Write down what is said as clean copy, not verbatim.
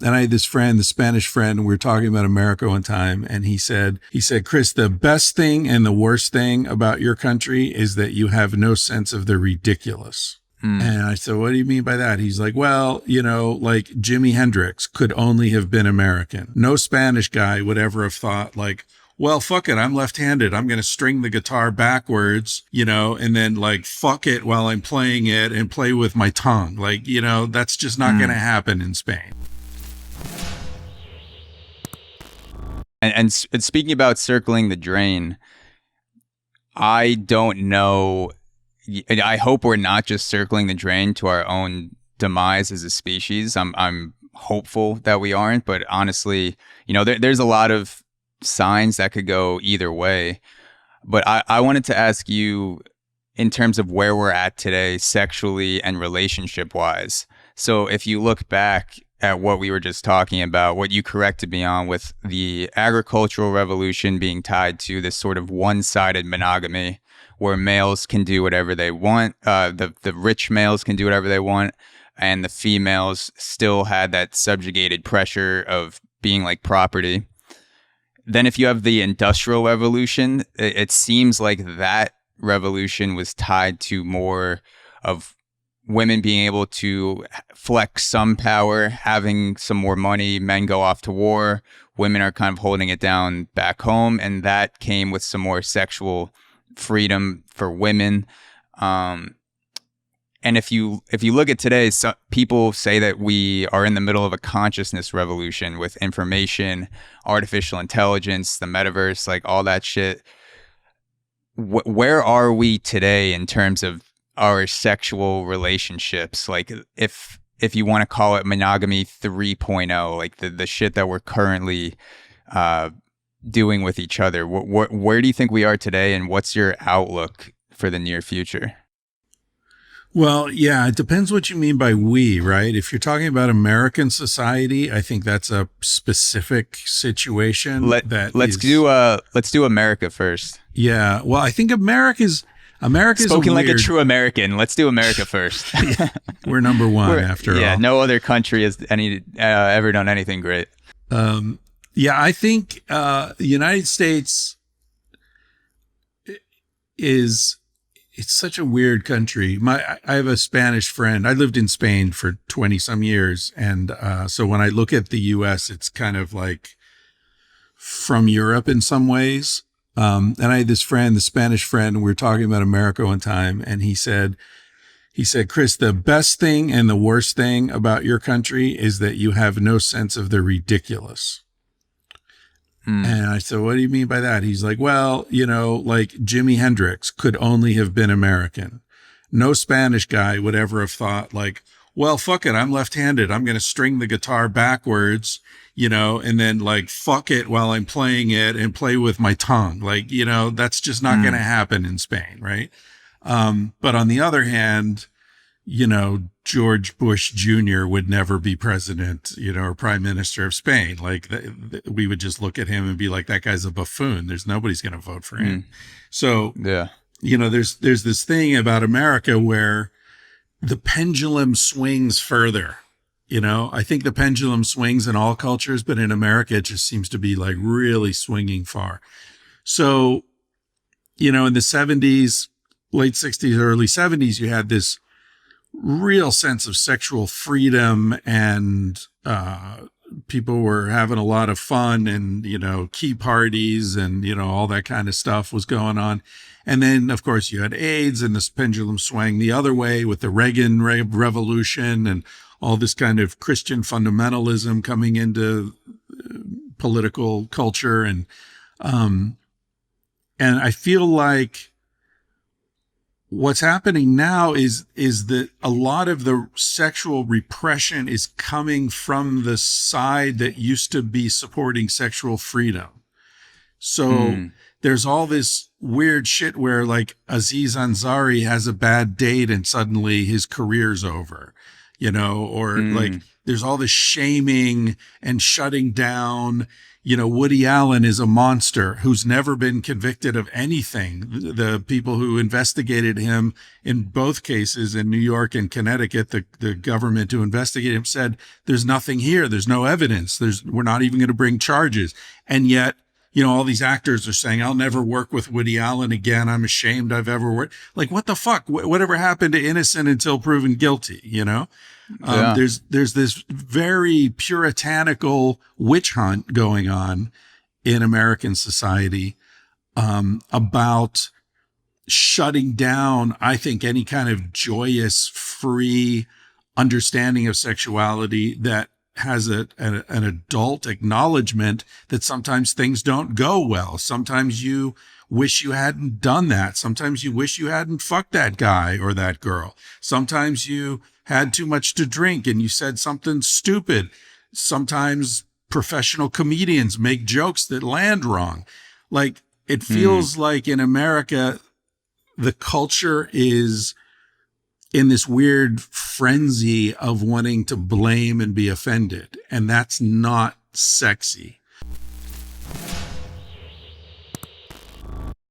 And I had this friend, the Spanish friend, and we were talking about America one time. And he said, Chris, the best thing and the worst thing about your country is that you have no sense of the ridiculous. And I said, what do you mean by that? He's like, well, like Jimi Hendrix could only have been American. No Spanish guy would ever have thought like, well, fuck it, I'm left-handed. I'm going to string the guitar backwards, and then like, fuck it while I'm playing it and play with my tongue. Like, that's just not going to happen in Spain. And speaking about circling the drain, I don't know. I hope we're not just circling the drain to our own demise as a species. I'm hopeful that we aren't, but honestly, there's a lot of signs that could go either way. But I wanted to ask you in terms of where we're at today, sexually and relationship wise. So if you look back at what we were just talking about, what you corrected me on with the agricultural revolution being tied to this sort of one-sided monogamy, where males can do whatever they want, the rich males can do whatever they want, and the females still had that subjugated pressure of being like property. Then if you have the Industrial Revolution, it seems like that revolution was tied to more of women being able to flex some power, having some more money, men go off to war, women are kind of holding it down back home, and that came with some more sexual freedom for women. And if you look at today, people say that we are in the middle of a consciousness revolution with information, artificial intelligence, the metaverse, like all that shit. Where are we today in terms of our sexual relationships? Like if you want to call it monogamy 3.0, like the shit that we're currently doing with each other, where do you think we are today, and what's your outlook for the near future? Well, yeah, it depends what you mean by we, right? If you're talking about American society, I think that's a specific situation. Let's do America first. Yeah, well, I think America's spoken like a true American. Let's do America first. Yeah, we're number one after all. Yeah, no other country has ever done anything great. Yeah, I think the United States it's such a weird country. I have a Spanish friend. I lived in Spain for 20 some years. And so when I look at the US, it's kind of like from Europe in some ways. And I had this friend, the Spanish friend, and we were talking about America one time. And he said, Chris, the best thing and the worst thing about your country is that you have no sense of the ridiculous. And I said, what do you mean by that? He's like, well, like Jimi Hendrix could only have been American. No Spanish guy would ever have thought like, well, fuck it, I'm left-handed. I'm going to string the guitar backwards, and then like, fuck it while I'm playing it and play with my tongue. Like, that's just not going to happen in Spain, right? But on the other hand, George Bush Jr. would never be president, or prime minister of Spain. Like we would just look at him and be like, that guy's a buffoon. Nobody's going to vote for him. So, yeah, there's this thing about America where the pendulum swings further. I think the pendulum swings in all cultures, but in America, it just seems to be like really swinging far. So, in the 70s, late 60s, early 70s, you had this real sense of sexual freedom, and people were having a lot of fun, and key parties and all that kind of stuff was going on. And then of course you had AIDS, and this pendulum swang the other way with the Reagan revolution and all this kind of Christian fundamentalism coming into political culture. And I feel like what's happening now is that a lot of the sexual repression is coming from the side that used to be supporting sexual freedom. So there's all this weird shit where like Aziz Ansari has a bad date and suddenly his career's over, or like there's all this shaming and shutting down. Woody Allen is a monster who's never been convicted of anything. The people who investigated him in both cases in New York and Connecticut, the government who investigated him said, there's nothing here. There's no evidence. We're not even going to bring charges. And yet, all these actors are saying, I'll never work with Woody Allen again. I'm ashamed I've ever worked. Like, what the fuck? Whatever happened to innocent until proven guilty, Yeah. There's this very puritanical witch hunt going on in American society about shutting down, I think, any kind of joyous, free understanding of sexuality that has an adult acknowledgement that sometimes things don't go well. Sometimes you wish you hadn't done that. Sometimes you wish you hadn't fucked that guy or that girl. Sometimes you had too much to drink and you said something stupid. Sometimes professional comedians make jokes that land wrong. Like, it feels like in America, the culture is in this weird frenzy of wanting to blame and be offended. And that's not sexy.